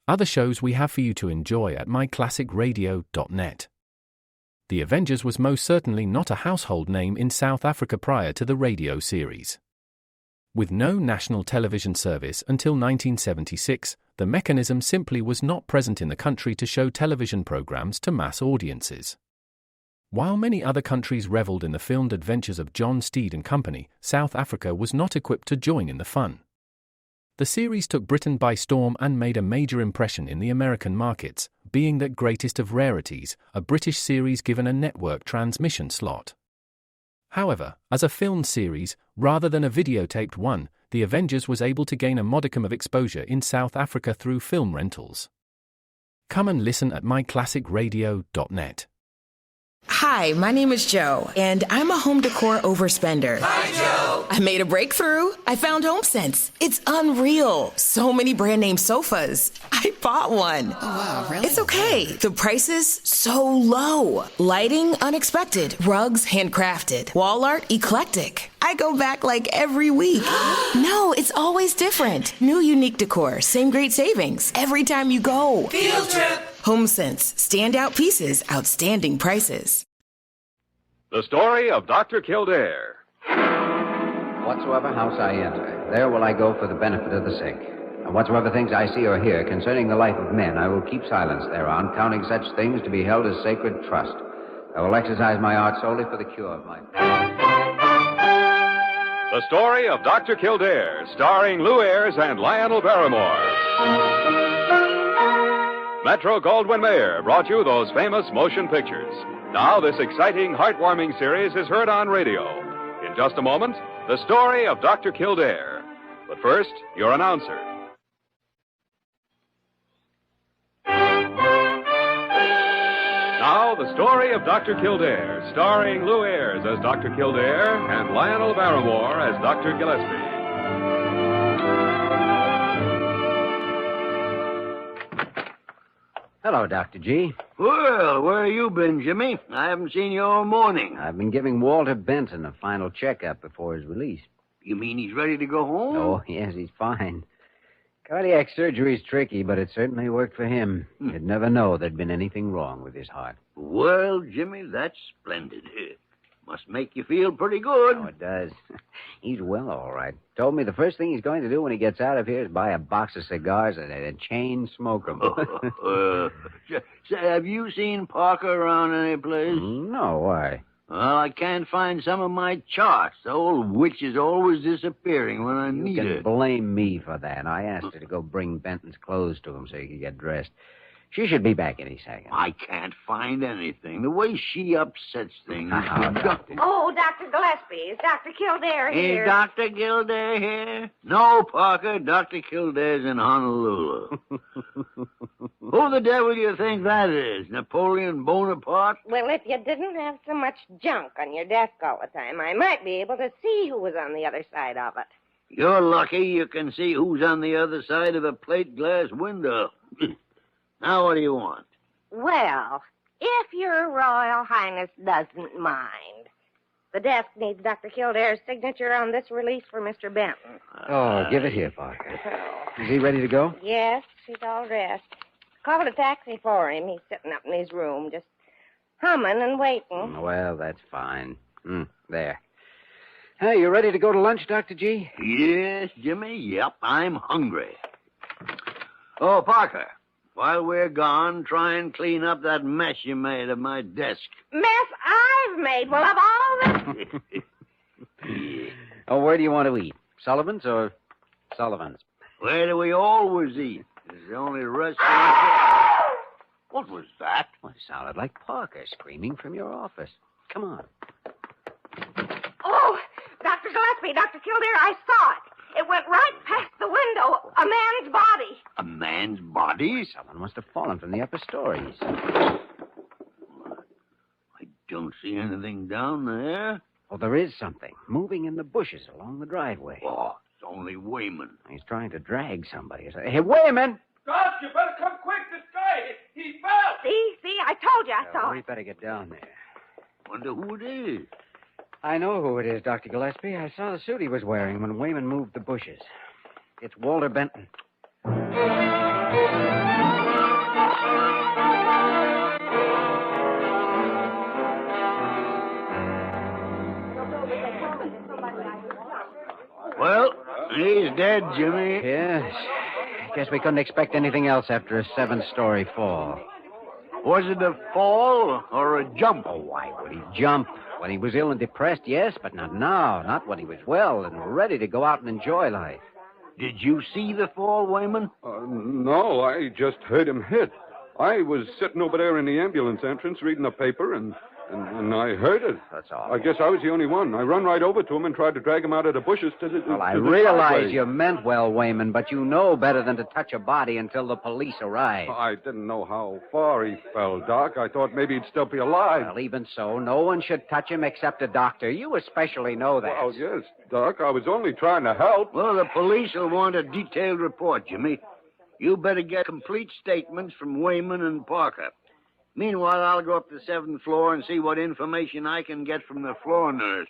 other shows we have for you to enjoy at myclassicradio.net. The Avengers was most certainly not a household name in South Africa prior to the radio series. With no national television service until 1976, the mechanism simply was not present in the country to show television programs to mass audiences. While many other countries reveled in the filmed adventures of John Steed and company, South Africa was not equipped to join in the fun. The series took Britain by storm and made a major impression in the American markets, being that greatest of rarities, a British series given a network transmission slot. However, as a filmed series, rather than a videotaped one, The Avengers was able to gain a modicum of exposure in South Africa through film rentals. Come and listen at myclassicradio.net. Hi, my name is Joe, and I'm a home decor overspender. Hi, Joe! I made a breakthrough. I found HomeSense. It's unreal. So many brand name sofas. I bought one. Oh, wow, really? It's okay. The prices, so low. Lighting, unexpected. Rugs, handcrafted. Wall art, eclectic. I go back like every week. No, it's always different. New unique decor, same great savings. Every time you go. Field trip! HomeSense. Standout pieces, outstanding prices. The story of Dr. Kildare. Whatsoever house I enter, there will I go for the benefit of the sick. And whatsoever things I see or hear concerning the life of men, I will keep silence thereon, counting such things to be held as sacred trust. I will exercise my art solely for the cure of my... The story of Dr. Kildare, starring Lou Ayres and Lionel Barrymore. Metro-Goldwyn-Mayer brought you those famous motion pictures. Now this exciting, heartwarming series is heard on radio. In just a moment, the story of Dr. Kildare. But first, your announcer. Now, the story of Dr. Kildare, starring Lou Ayres as Dr. Kildare and Lionel Barrymore as Dr. Gillespie. Hello, Dr. G. Well, where have you been, Jimmy? I haven't seen you all morning. I've been giving Walter Benton a final checkup before his release. You mean he's ready to go home? Oh, yes, he's fine. Cardiac surgery's tricky, but it certainly worked for him. You'd never know there'd been anything wrong with his heart. Well, Jimmy, that's splendid. Must make you feel pretty good. Oh, it does. He's well, all right. Told me the first thing he's going to do when he gets out of here is buy a box of cigars and chain smoke them. Say, have you seen Parker around any place? No, why? Well, I can't find some of my charts. The old witch is always disappearing when I need You her. can blame me for that. I asked her to go bring Benton's clothes to him so he could get dressed. She should be back any second. I can't find anything. The way she upsets things. Doctor. Oh, Dr. Gillespie, is Dr. Kildare here? Is Dr. Kildare here? No, Parker. Dr. Kildare's in Honolulu. Who the devil do you think that is? Napoleon Bonaparte? Well, if you didn't have so much junk on your desk all the time, I might be able to see who was on the other side of it. You're lucky you can see who's on the other side of a plate glass window. Now, what do you want? Well, if your Royal Highness doesn't mind, the desk needs Dr. Kildare's signature on this release for Mr. Benton. Oh, give it here, Parker. Is he ready to go? Yes, he's all dressed. Called a taxi for him. He's sitting up in his room, just humming and waiting. Well, that's fine. There. Hey, you ready to go to lunch, Dr. G? Yes, Jimmy. Yep, I'm hungry. Oh, Parker, while we're gone, try and clean up that mess you made of my desk. Mess I've made? Well, of all the... Oh, where do you want to eat? Sullivan's or Sullivan's? Where do we always eat? It's the only restaurant... What was that? Well, it sounded like Parker screaming from your office. Come on. Oh, Dr. Gillespie, Dr. Kildare, I saw it. It went right past the window. A man's body. A man's body? Someone must have fallen from the upper stories. I don't see anything down there. Oh, there is something moving in the bushes along the driveway. Oh, it's only Wayman. He's trying to drag somebody. Hey, Wayman! Doc, you better come quick. This guy, he fell. See, I told you I saw We it. better get down there. Wonder who it is. I know who it is, Dr. Gillespie. I saw the suit he was wearing when Wayman moved the bushes. It's Walter Benton. dead, Jimmy. Yes. I guess we couldn't expect anything else after a 7-story fall. Was it a fall or a jump? Oh, why would he jump? When he was ill and depressed, yes, but not now. Not when he was well and ready to go out and enjoy life. Did you see the fall, Wayman? No, I just heard him hit. I was sitting over there in the ambulance entrance reading the paper, and I heard it. That's all. I guess I was the only one. I run right over to him and tried to drag him out of the bushes to the Well, I to the realize driveway. you meant well, Wayman, but you know better than to touch a body until the police arrive. I didn't know how far he fell, Doc. I thought maybe he'd still be alive. Well, even so, no one should touch him except a doctor. You especially know that. Well, yes, Doc. I was only trying to help. Well, the police will want a detailed report, Jimmy. You better get complete statements from Wayman and Parker. Meanwhile, I'll go up to the 7th floor and see what information I can get from the floor nurse.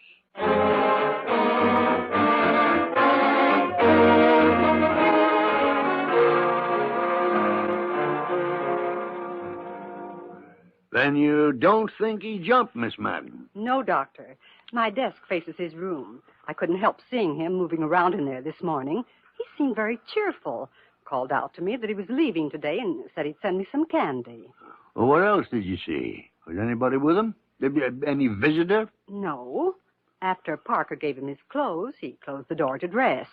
Then you don't think he jumped, Miss Madden? No, Doctor. My desk faces his room. I couldn't help seeing him moving around in there this morning. He seemed very cheerful. Called out to me that he was leaving today and said he'd send me some candy. Well, what else did you see? Was anybody with him? Any visitor? No. After Parker gave him his clothes, he closed the door to dress.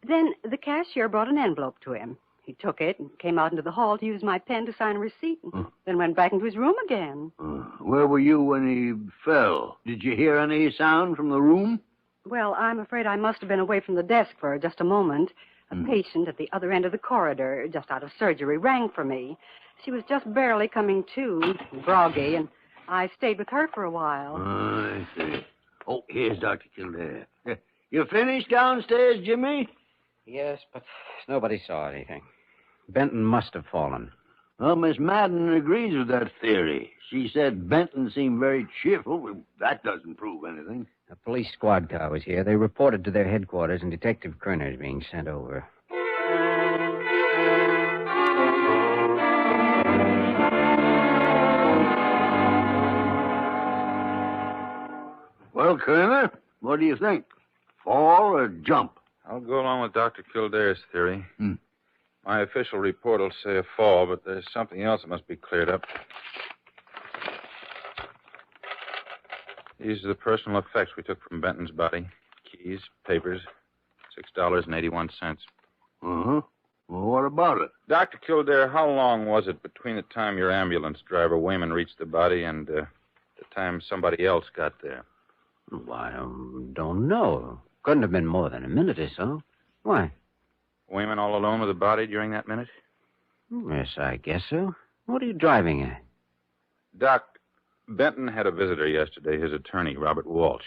Then the cashier brought an envelope to him. He took it and came out into the hall to use my pen to sign a receipt, and then went back into his room again. Where were you when he fell? Did you hear any sound from the room? Well, I'm afraid I must have been away from the desk for just a moment. A patient at the other end of the corridor, just out of surgery, rang for me. She was just barely coming to, groggy, and I stayed with her for a while. I see. Oh, here's Dr. Kildare. You finished downstairs, Jimmy? Yes, but nobody saw anything. Benton must have fallen. Well, Miss Madden agrees with that theory. She said Benton seemed very cheerful. Well, that doesn't prove anything. A police squad car was here. They reported to their headquarters, and Detective Kerner is being sent over. Well, Kerner, what do you think? Fall or jump? I'll go along with Dr. Kildare's theory. My official report will say a fall, but there's something else that must be cleared up. These are the personal effects we took from Benton's body. Keys, papers, $6.81. Uh-huh. Well, what about it? Dr. Kildare, how long was it between the time your ambulance driver, Wayman, reached the body and the time somebody else got there? Well, I don't know. Couldn't have been more than a minute or so. Why? Wayman all alone with the body during that minute? Yes, I guess so. What are you driving at? Doc, Benton had a visitor yesterday, his attorney, Robert Walsh.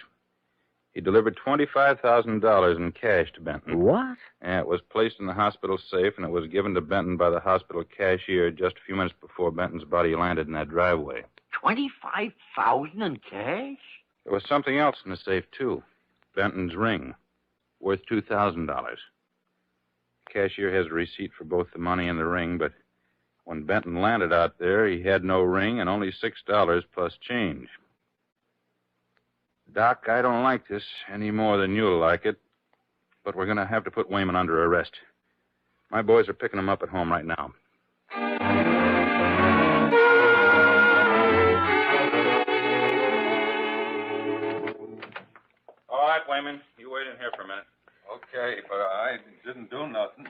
He delivered $25,000 in cash to Benton. What? Yeah, it was placed in the hospital safe, and it was given to Benton by the hospital cashier just a few minutes before Benton's body landed in that driveway. $25,000 in cash? There was something else in the safe, too. Benton's ring, worth $2,000. The cashier has a receipt for both the money and the ring, but when Benton landed out there, he had no ring and only $6 plus change. Doc, I don't like this any more than you'll like it, but we're going to have to put Wayman under arrest. My boys are picking him up at home right now. All right, Wayman, you wait in here for a minute. Okay, but I didn't do nothing.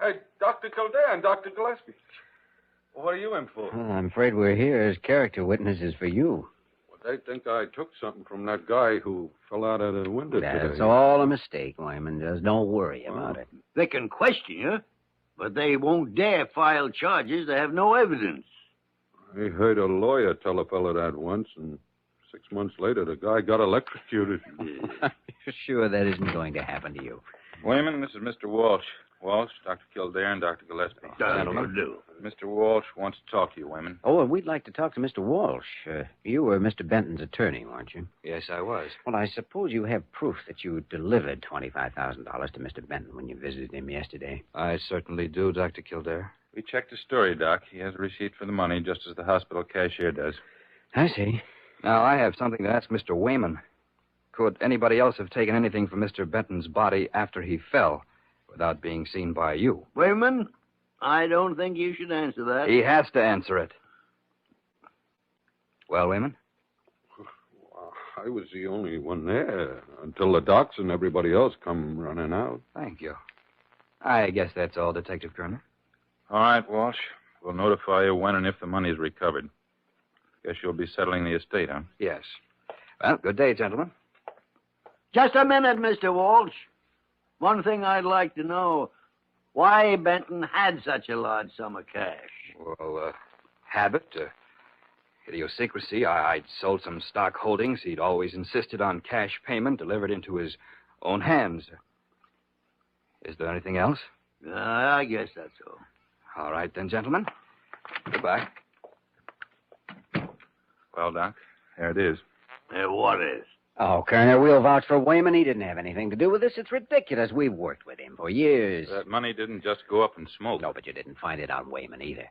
Hey, Dr. Kildare and Dr. Gillespie. What are you in for? Well, I'm afraid we're here as character witnesses for you. Well, they think I took something from that guy who fell out of the window That's today. all a mistake, Wyman. Just don't worry about it. They can question you, but they won't dare file charges. They have no evidence. I heard a lawyer tell a fellow that once, and 6 months later, the guy got electrocuted. You're sure that isn't going to happen to you? Wayman, this is Mr. Walsh. Walsh, Dr. Kildare, and Dr. Gillespie. That'll do. Mr. Walsh wants to talk to you, Wayman. Oh, well, we'd like to talk to Mr. Walsh. You were Mr. Benton's attorney, weren't you? Yes, I was. Well, I suppose you have proof that you delivered $25,000 to Mr. Benton when you visited him yesterday. I certainly do, Dr. Kildare. We checked his story, Doc. He has a receipt for the money, just as the hospital cashier does. I see. Now, I have something to ask Mr. Wayman. Could anybody else have taken anything from Mr. Benton's body after he fell without being seen by you? Wayman, I don't think you should answer that. He has to answer it. Well, Wayman? I was the only one there until the docs and everybody else come running out. Thank you. I guess that's all, Detective Kerner. All right, Walsh. We'll notify you when and if the money's recovered. Guess you'll be settling the estate, huh? Yes. Well, good day, gentlemen. Just a minute, Mr. Walsh. One thing I'd like to know, why Benton had such a large sum of cash. Well, habit, idiosyncrasy. I'd sold some stock holdings. He'd always insisted on cash payment delivered into his own hands. Is there anything else? I guess that's all. All right, then, gentlemen. Goodbye. Well, Doc, there it is. What is? Oh, Kerner, we'll vouch for Wayman. He didn't have anything to do with this. It's ridiculous. We've worked with him for years. That money didn't just go up in smoke. No, but you didn't find it on Wayman either.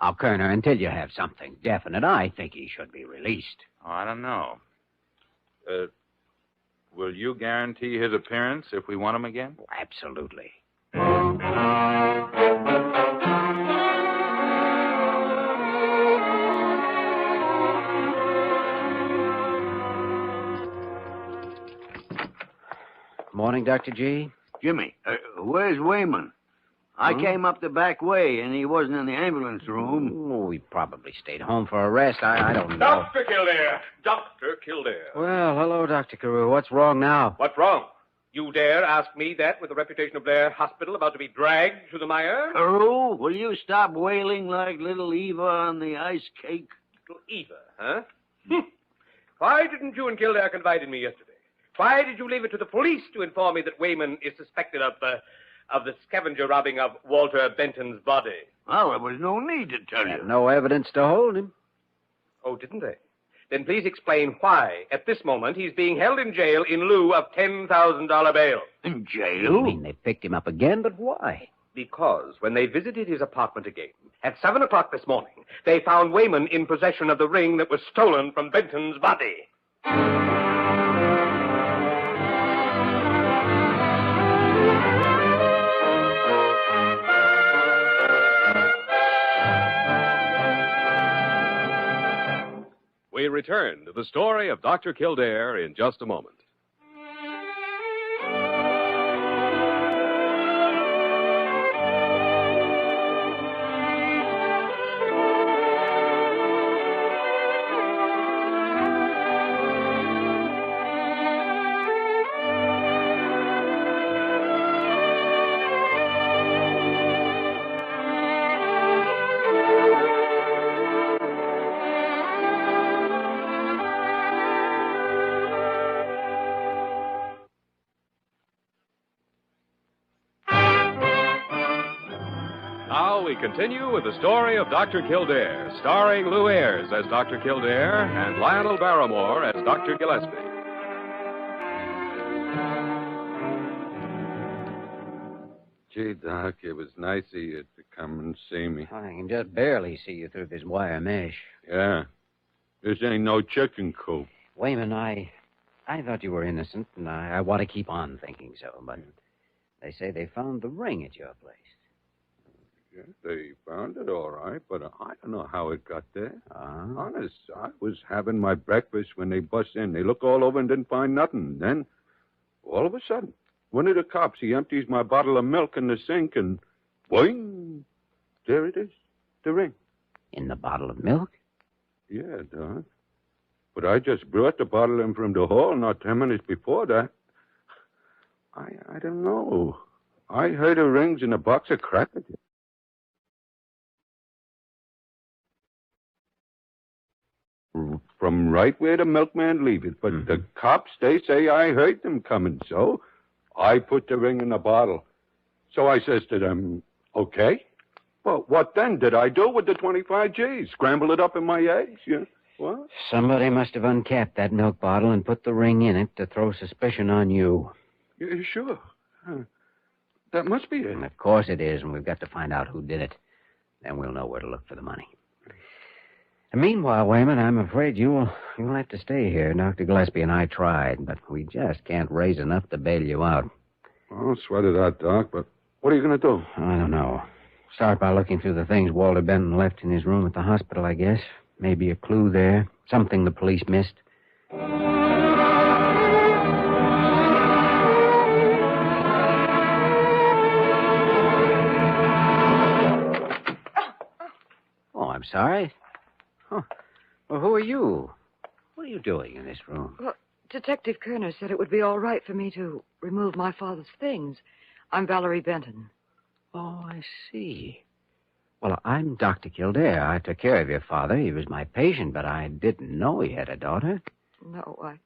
Now, Kerner, until you have something definite, I think he should be released. Oh, I don't know. Will you guarantee his appearance if we want him again? Oh, absolutely. Morning, Dr. G. Jimmy, where's Wayman? I came up the back way, and he wasn't in the ambulance room. Oh, he probably stayed home for a rest. I don't know. Dr. Kildare! Dr. Kildare. Well, hello, Dr. Carew. What's wrong now? What's wrong? You dare ask me that with the reputation of Blair Hospital about to be dragged through the mire? Carew, will you stop wailing like little Eva on the ice cake? Little Eva, huh? Why didn't you and Kildare confide in me yesterday? Why did you leave it to the police to inform me that Wayman is suspected of the scavenger robbing of Walter Benton's body? Well, there was no need to tell you. No evidence to hold him. Oh, didn't they? Then please explain why, at this moment, he's being held in jail in lieu of $10,000 bail. In jail? You mean they picked him up again, but why? Because when they visited his apartment again, at 7 o'clock this morning, they found Wayman in possession of the ring that was stolen from Benton's body. We return to the story of Dr. Kildare in just a moment. Now we continue with the story of Dr. Kildare, starring Lou Ayres as Dr. Kildare and Lionel Barrymore as Dr. Gillespie. Gee, Doc, it was nice of you to come and see me. I can just barely see you through this wire mesh. Yeah. This ain't no chicken coop. Wayman, I thought you were innocent, and I want to keep on thinking so, but they say they found the ring at your place. Yeah, they found it all right, but I don't know how it got there. Honest, I was having my breakfast when they bust in. They looked all over and didn't find nothing. Then, all of a sudden, one of the cops, he empties my bottle of milk in the sink, and boing, there it is, the ring. In the bottle of milk? Yeah, Doc. But I just brought the bottle in from the hall not 10 minutes before that. I don't know. I heard the rings in a box of crackers. From right where the milkman leave it. But the cops, they say I heard them coming, so I put the ring in the bottle. So I says to them, okay. Well, what then did I do with the 25 G's? Scramble it up in my eggs? Yeah. What? Somebody must have uncapped that milk bottle and put the ring in it to throw suspicion on you. Yeah, sure. That must be it. And of course it is, and we've got to find out who did it. Then we'll know where to look for the money. And meanwhile, Wayman, I'm afraid you'll have to stay here. Dr. Gillespie and I tried, but we just can't raise enough to bail you out. I'll sweat it out, Doc, but what are you going to do? I don't know. Start by looking through the things Walter Benton left in his room at the hospital, I guess. Maybe a clue there. Something the police missed. Oh, I'm sorry. Huh. Well, who are you? What are you doing in this room? Well, Detective Kerner said it would be all right for me to remove my father's things. I'm Valerie Benton. Oh, I see. Well, I'm Dr. Kildare. I took care of your father. He was my patient, but I didn't know he had a daughter. No, I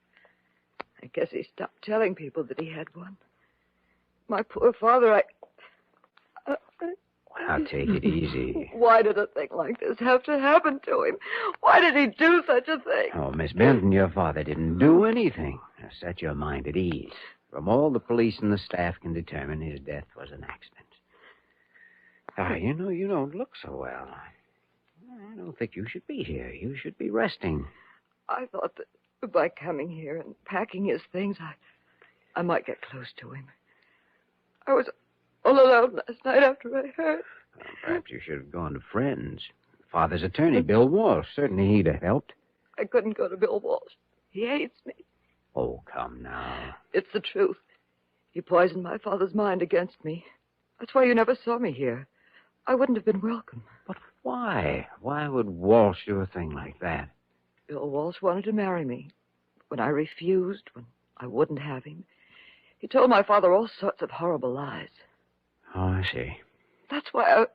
guess he stopped telling people that he had one. My poor father, Now, take it easy. Why did a thing like this have to happen to him? Why did he do such a thing? Oh, Miss Benton, your father didn't do anything. Now, set your mind at ease. From all the police and the staff can determine, his death was an accident. You don't look so well. I don't think you should be here. You should be resting. I thought that by coming here and packing his things, I might get close to him. I was all alone last night after I heard. Well, perhaps you should have gone to friends. Father's attorney, Bill Walsh. Certainly he'd have helped. I couldn't go to Bill Walsh. He hates me. Oh, come now. It's the truth. He poisoned my father's mind against me. That's why you never saw me here. I wouldn't have been welcome. But why? Why would Walsh do a thing like that? Bill Walsh wanted to marry me. When I refused, when I wouldn't have him, he told my father all sorts of horrible lies. Oh, I see. That's why I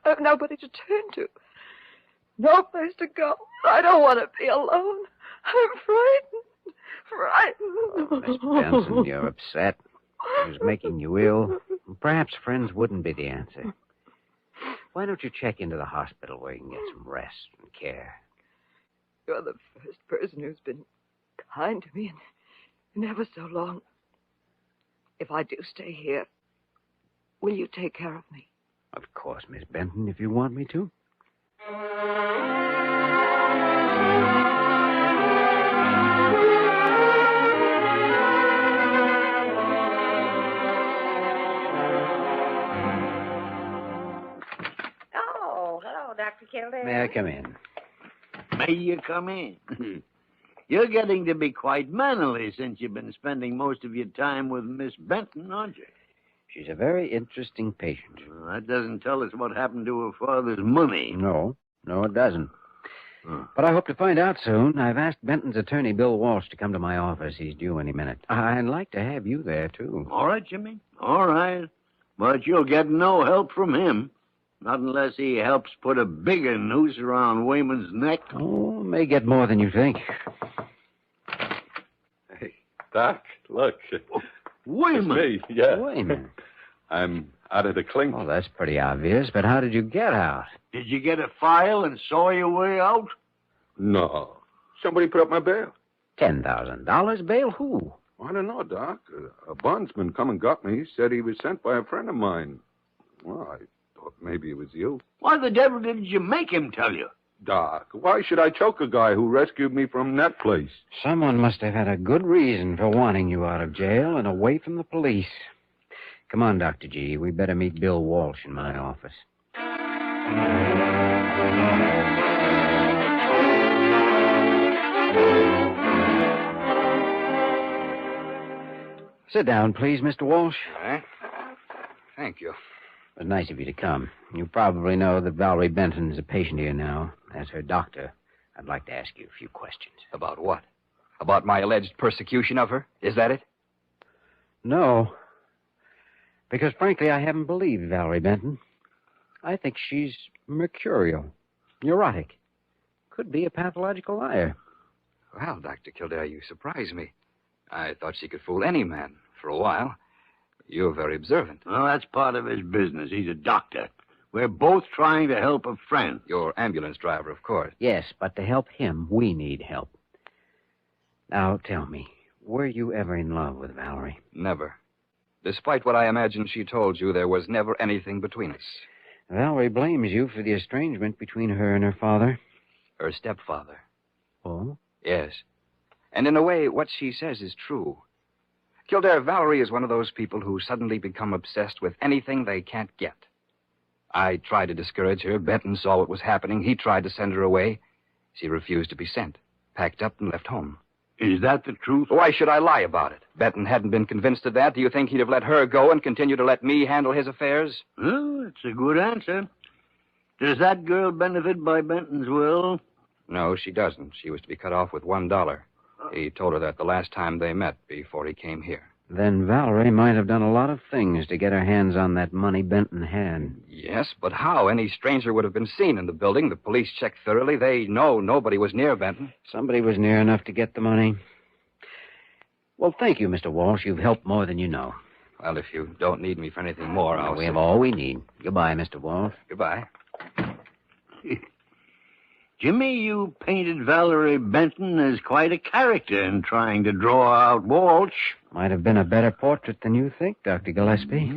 have nobody to turn to. No place to go. I don't want to be alone. I'm frightened. Oh, Miss Benson, you're upset. It was making you ill. Perhaps friends wouldn't be the answer. Why don't you check into the hospital where you can get some rest and care? You're the first person who's been kind to me in ever so long. If I do stay here, will you take care of me? Of course, Miss Benton, if you want me to. Oh, hello, Dr. Kildare. May I come in? May you come in? You're getting to be quite mannerly since you've been spending most of your time with Miss Benton, aren't you? She's a very interesting patient. Well, that doesn't tell us what happened to her father's money. No, it doesn't. But I hope to find out soon. I've asked Benton's attorney, Bill Walsh, to come to my office. He's due any minute. I'd like to have you there, too. All right, Jimmy. All right. But you'll get no help from him. Not unless he helps put a bigger noose around Wayman's neck. Oh, may get more than you think. Hey, Doc, look. Wayman. It's me, yeah. Wayman. I'm out of the clink. Oh, that's pretty obvious, but how did you get out? Did you get a file and saw your way out? No. Somebody put up my bail. $10,000? Bail who? I don't know, Doc. A bondsman come and got me. He said he was sent by a friend of mine. Well, I thought maybe it was you. Why the devil didn't you make him tell you? Doc, why should I choke a guy who rescued me from that place? Someone must have had a good reason for wanting you out of jail and away from the police. Come on, Dr. G. We better meet Bill Walsh in my office. Sit down, please, Mr. Walsh. All right. Thank you. It was nice of you to come. You probably know that Valerie Benton is a patient here now. As her doctor, I'd like to ask you a few questions. About what? About my alleged persecution of her? Is that it? No. Because, frankly, I haven't believed Valerie Benton. I think she's mercurial, neurotic. Could be a pathological liar. Well, Dr. Kildare, you surprise me. I thought she could fool any man for a while. You're very observant. Well, that's part of his business. He's a doctor. We're both trying to help a friend. Your ambulance driver, of course. Yes, but to help him, we need help. Now, tell me, were you ever in love with Valerie? Never. Despite what I imagine she told you, there was never anything between us. Valerie blames you for the estrangement between her and her father. Her stepfather. Oh? Yes. And in a way, what she says is true. Kildare, Valerie is one of those people who suddenly become obsessed with anything they can't get. I tried to discourage her. Benton saw what was happening. He tried to send her away. She refused to be sent. Packed up and left home. Is that the truth? Why should I lie about it? Benton hadn't been convinced of that. Do you think he'd have let her go and continue to let me handle his affairs? Well, it's a good answer. Does that girl benefit by Benton's will? No, she doesn't. She was to be cut off with $1. He told her that the last time they met before he came here. Then Valerie might have done a lot of things to get her hands on that money Benton had. Yes, but how? Any stranger would have been seen in the building. The police checked thoroughly. They know nobody was near Benton. Somebody was near enough to get the money. Well, thank you, Mr. Walsh. You've helped more than you know. Well, if you don't need me for anything more, I'll... We have all we need. Goodbye, Mr. Walsh. Goodbye. Jimmy, you painted Valerie Benton as quite a character in trying to draw out Walsh. Might have been a better portrait than you think, Dr. Gillespie.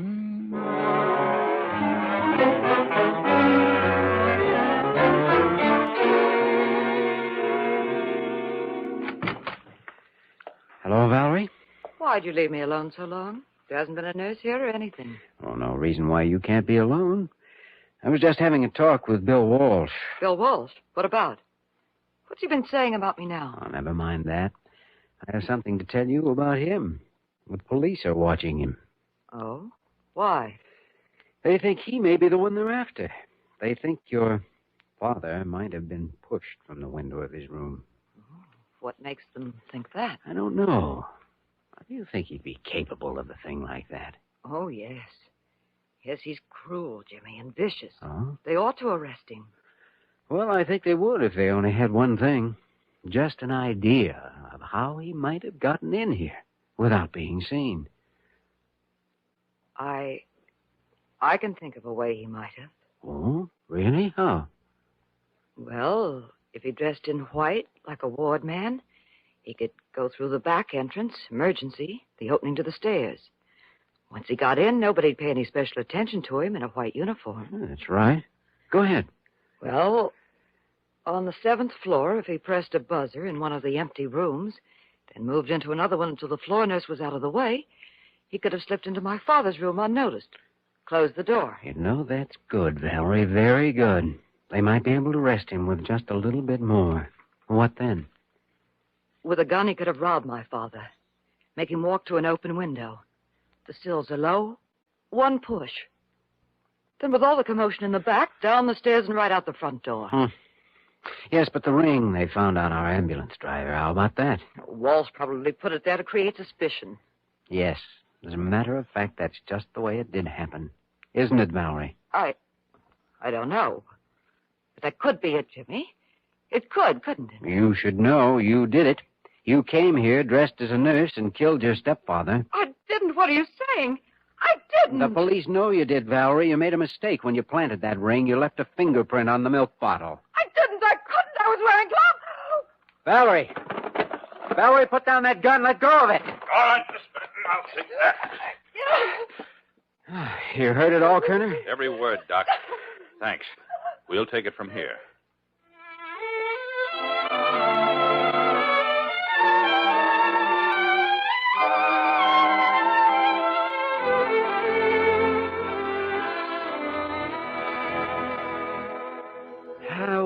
Hello, Valerie? Why'd you leave me alone so long? There hasn't been a nurse here or anything. Oh, no reason why you can't be alone. I was just having a talk with Bill Walsh. Bill Walsh? What about? What's he been saying about me now? Oh, never mind that. I have something to tell you about him. The police are watching him. Oh? Why? They think he may be the one they're after. They think your father might have been pushed from the window of his room. What makes them think that? I don't know. How do you think he'd be capable of a thing like that? Oh, yes. Yes, he's cruel, Jimmy, and vicious. Oh? They ought to arrest him. Well, I think they would if they only had one thing. Just an idea of how he might have gotten in here without being seen. I can think of a way he might have. Oh, really? How? Well, if he dressed in white, like a ward man, he could go through the back entrance, emergency, the opening to the stairs. Once he got in, nobody'd pay any special attention to him in a white uniform. That's right. Go ahead. Well, on the 7th floor, if he pressed a buzzer in one of the empty rooms, then moved into another one until the floor nurse was out of the way, he could have slipped into my father's room unnoticed. Closed the door. You know, that's good, Valerie. Very good. They might be able to arrest him with just a little bit more. What then? With a gun, he could have robbed my father. Make him walk to an open window. The sills are low. One push. Then with all the commotion in the back, down the stairs and right out the front door. Yes, but the ring they found on our ambulance driver, how about that? Walsh probably put it there to create suspicion. Yes. As a matter of fact, that's just the way it did happen. Isn't it, Valerie? I don't know. But that could be it, Jimmy. It could, couldn't it? You should know you did it. You came here dressed as a nurse and killed your stepfather. I didn't. What are you saying? I didn't. The police know you did, Valerie. You made a mistake when you planted that ring. You left a fingerprint on the milk bottle. I didn't. I couldn't. I was wearing gloves. Valerie! Valerie, put down that gun. Let go of it. All right, Miss Benton, I'll take that. You heard it all, Kerner? Every word, Doc. Thanks. We'll take it from here.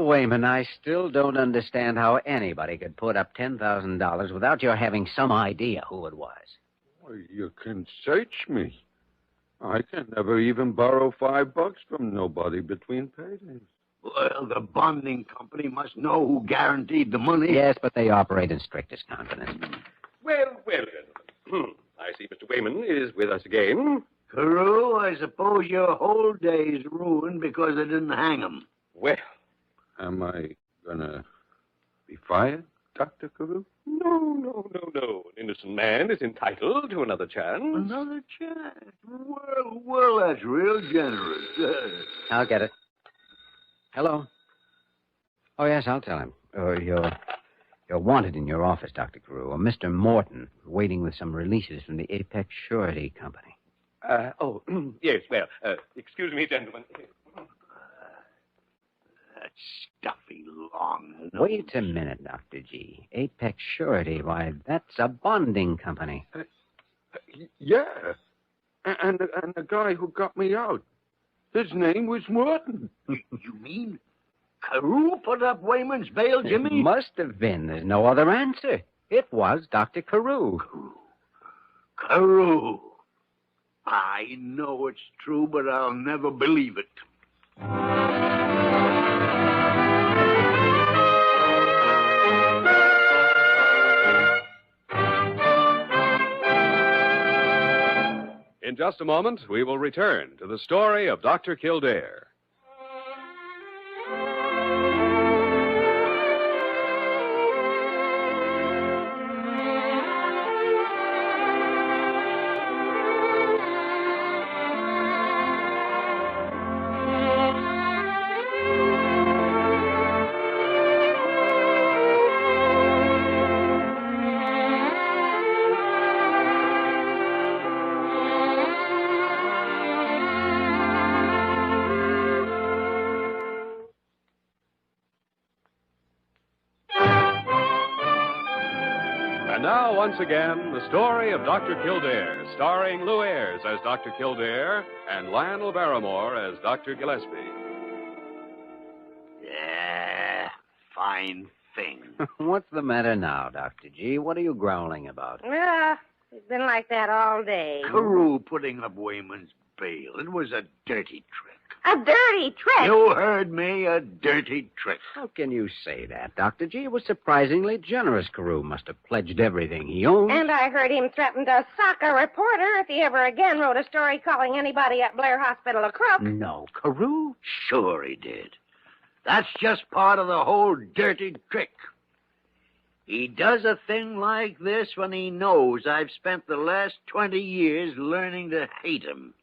Wayman, I still don't understand how anybody could put up $10,000 without your having some idea who it was. Well, you can search me. I can never even borrow $5 from nobody between paydays. Well, the bonding company must know who guaranteed the money. Yes, but they operate in strictest confidence. Well, gentlemen. I see Mr. Wayman is with us again. Carew, I suppose your whole day's ruined because they didn't hang him. Well, am I gonna be fired, Dr. Carew? No. An innocent man is entitled to another chance. Another chance? Well, that's real generous. I'll get it. Hello? Oh, yes, I'll tell him. You're wanted in your office, Dr. Carew. Mr. Morton, waiting with some releases from the Apex Surety Company. Yes, well, excuse me, gentlemen. That stuffy long. Wait a minute, Dr. G. Apex Surety, why, that's a bonding company. Yeah. And the guy who got me out, his name was Morton. You mean Carew put up Wayman's bail, Jimmy? It must have been. There's no other answer. It was Dr. Carew. Carew. I know it's true, but I'll never believe it. In just a moment, we will return to the story of Dr. Kildare. And now, once again, the story of Dr. Kildare, starring Lou Ayres as Dr. Kildare and Lionel Barrymore as Dr. Gillespie. Yeah, fine thing. What's the matter now, Dr. G? What are you growling about? It's been like that all day. Carew putting up Wayman's bail. It was a dirty trick. A dirty trick? You heard me, a dirty trick. How can you say that, Dr. G? It was surprisingly generous. Carew must have pledged everything he owned. And I heard him threaten to sock a reporter if he ever again wrote a story calling anybody at Blair Hospital a crook. No, Carew? Sure he did. That's just part of the whole dirty trick. He does a thing like this when he knows I've spent the last 20 years learning to hate him.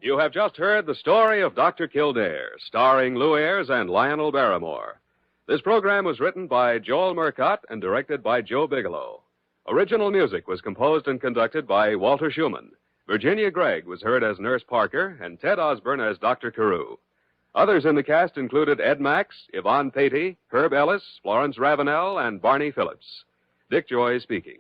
You have just heard the story of Dr. Kildare, starring Lou Ayres and Lionel Barrymore. This program was written by Joel Murcott and directed by Joe Bigelow. Original music was composed and conducted by Walter Schumann. Virginia Gregg was heard as Nurse Parker and Ted Osborne as Dr. Carew. Others in the cast included Ed Max, Yvonne Patey, Herb Ellis, Florence Ravenel, and Barney Phillips. Dick Joy speaking.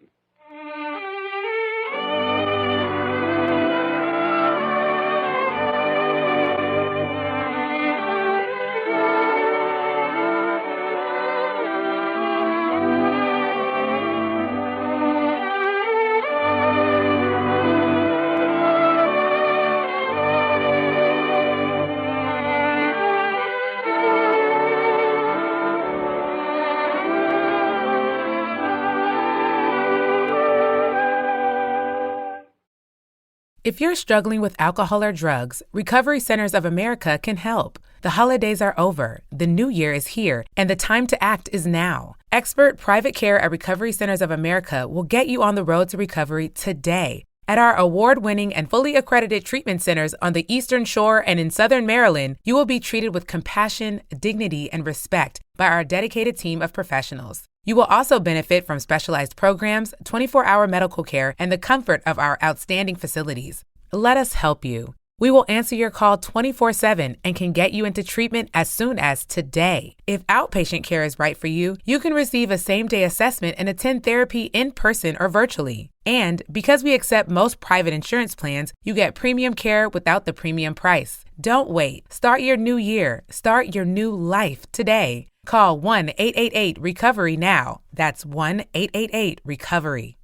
If you're struggling with alcohol or drugs, Recovery Centers of America can help. The holidays are over, the new year is here, and the time to act is now. Expert private care at Recovery Centers of America will get you on the road to recovery today. At our award-winning and fully accredited treatment centers on the Eastern Shore and in Southern Maryland, you will be treated with compassion, dignity, and respect by our dedicated team of professionals. You will also benefit from specialized programs, 24-hour medical care, and the comfort of our outstanding facilities. Let us help you. We will answer your call 24/7 and can get you into treatment as soon as today. If outpatient care is right for you, you can receive a same-day assessment and attend therapy in person or virtually. And because we accept most private insurance plans, you get premium care without the premium price. Don't wait. Start your new year. Start your new life today. Call 1-888-RECOVERY now. That's 1-888-RECOVERY.